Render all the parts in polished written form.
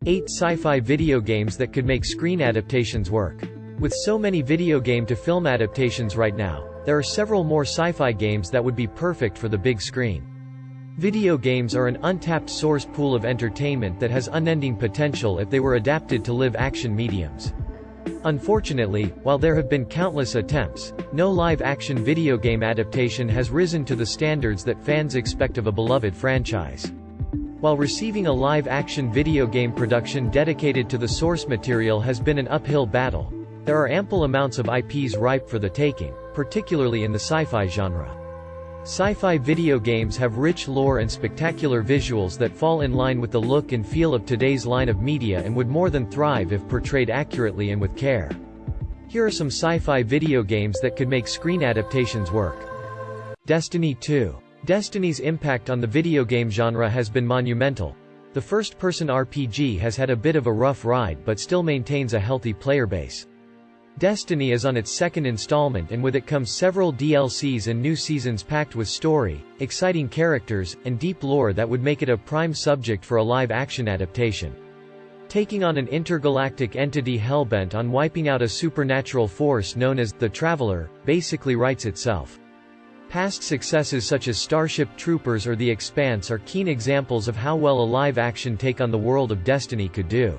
8 sci-fi video games that could make screen adaptations work. With so many video game to film adaptations right now, there are several more sci-fi games that would be perfect for the big screen. Video games are an untapped source pool of entertainment that has unending potential if they were adapted to live-action mediums. Unfortunately, while there have been countless attempts, no live-action video game adaptation has risen to the standards that fans expect of a beloved franchise. While receiving a live-action video game production dedicated to the source material has been an uphill battle, there are ample amounts of IPs ripe for the taking, particularly in the sci-fi genre. Sci-fi video games have rich lore and spectacular visuals that fall in line with the look and feel of today's line of media and would more than thrive if portrayed accurately and with care. Here are some sci-fi video games that could make screen adaptations work. Destiny 2. Destiny's impact on the video game genre has been monumental. The first-person RPG has had a bit of a rough ride but still maintains a healthy player base. Destiny is on its second installment, and with it comes several DLCs and new seasons packed with story, exciting characters, and deep lore that would make it a prime subject for a live-action adaptation. Taking on an intergalactic entity hellbent on wiping out a supernatural force known as the Traveler basically writes itself. Past successes such as Starship Troopers or The Expanse are keen examples of how well a live-action take on the world of Destiny could do.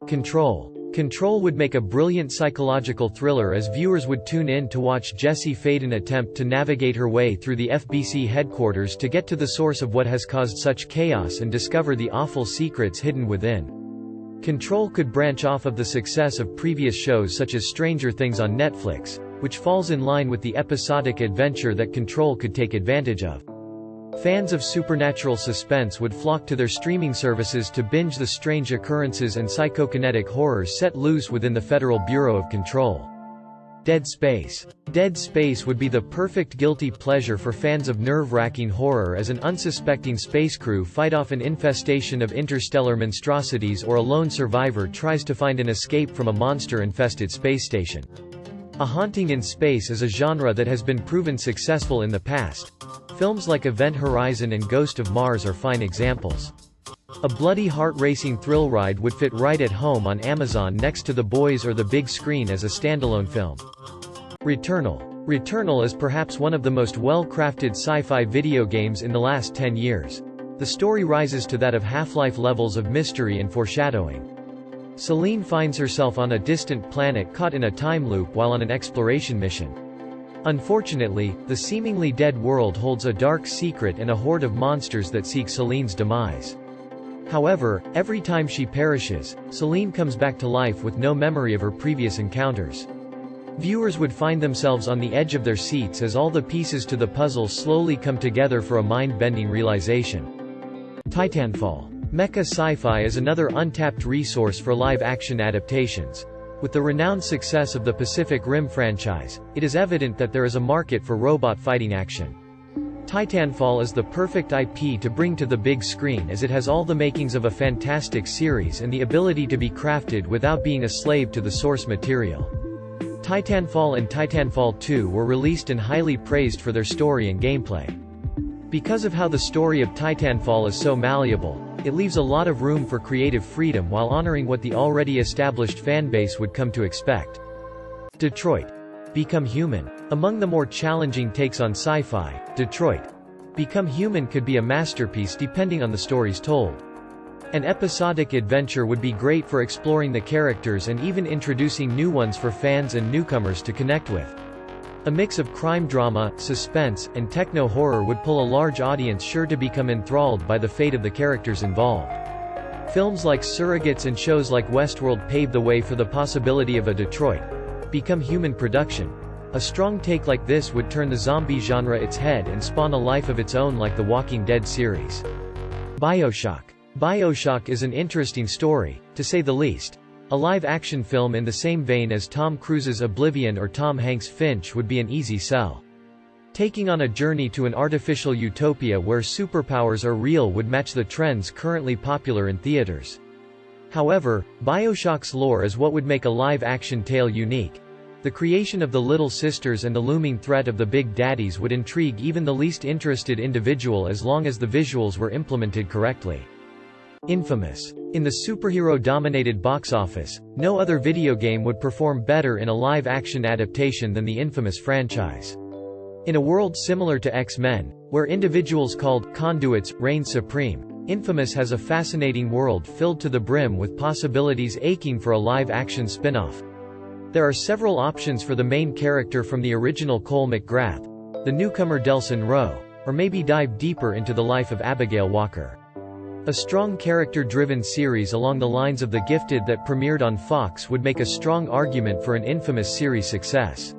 Control. Control would make a brilliant psychological thriller as viewers would tune in to watch Jessie Faden attempt to navigate her way through the FBC headquarters to get to the source of what has caused such chaos and discover the awful secrets hidden within. Control could branch off of the success of previous shows such as Stranger Things on Netflix, which falls in line with the episodic adventure that Control could take advantage of. Fans of supernatural suspense would flock to their streaming services to binge the strange occurrences and psychokinetic horrors set loose within the Federal Bureau of Control. Dead Space. Dead Space would be the perfect guilty pleasure for fans of nerve-wracking horror as an unsuspecting space crew fight off an infestation of interstellar monstrosities or a lone survivor tries to find an escape from a monster-infested space station. A haunting in space is a genre that has been proven successful in the past. Films like Event Horizon and Ghost of Mars are fine examples. A bloody heart-racing thrill ride would fit right at home on Amazon next to The Boys or the big screen as a standalone film. Returnal. Returnal is perhaps one of the most well-crafted sci-fi video games in the last 10 years. The story rises to that of Half-Life levels of mystery and foreshadowing. Celine finds herself on a distant planet caught in a time loop while on an exploration mission. Unfortunately, the seemingly dead world holds a dark secret and a horde of monsters that seek Celine's demise. However, every time she perishes, Celine comes back to life with no memory of her previous encounters. Viewers would find themselves on the edge of their seats as all the pieces to the puzzle slowly come together for a mind-bending realization. Titanfall. Mecha sci-fi is another untapped resource for live-action adaptations. With the renowned success of the Pacific Rim franchise, it is evident that there is a market for robot fighting action. Titanfall is the perfect IP to bring to the big screen as it has all the makings of a fantastic series and the ability to be crafted without being a slave to the source material. Titanfall and Titanfall 2 were released and highly praised for their story and gameplay. Because of how the story of Titanfall is so malleable, it leaves a lot of room for creative freedom while honoring what the already established fanbase would come to expect. Detroit. Become Human. Among the more challenging takes on sci-fi, Detroit. Become Human could be a masterpiece depending on the stories told. An episodic adventure would be great for exploring the characters and even introducing new ones for fans and newcomers to connect with. A mix of crime drama, suspense, and techno-horror would pull a large audience sure to become enthralled by the fate of the characters involved. Films like Surrogates and shows like Westworld pave the way for the possibility of a Detroit. Become Human production. A strong take like this would turn the zombie genre its head and spawn a life of its own like the Walking Dead series. Bioshock. Bioshock is an interesting story, to say the least. A live-action film in the same vein as Tom Cruise's Oblivion or Tom Hanks' Finch would be an easy sell. Taking on a journey to an artificial utopia where superpowers are real would match the trends currently popular in theaters. However, Bioshock's lore is what would make a live-action tale unique. The creation of the Little Sisters and the looming threat of the Big Daddies would intrigue even the least interested individual as long as the visuals were implemented correctly. Infamous. In the superhero-dominated box office, no other video game would perform better in a live-action adaptation than the Infamous franchise. In a world similar to X-Men, where individuals called conduits reign supreme, Infamous has a fascinating world filled to the brim with possibilities aching for a live-action spin-off. There are several options for the main character from the original Cole McGrath, the newcomer Delson Rowe, or maybe dive deeper into the life of Abigail Walker. A strong character-driven series along the lines of The Gifted that premiered on Fox would make a strong argument for an Infamous series success.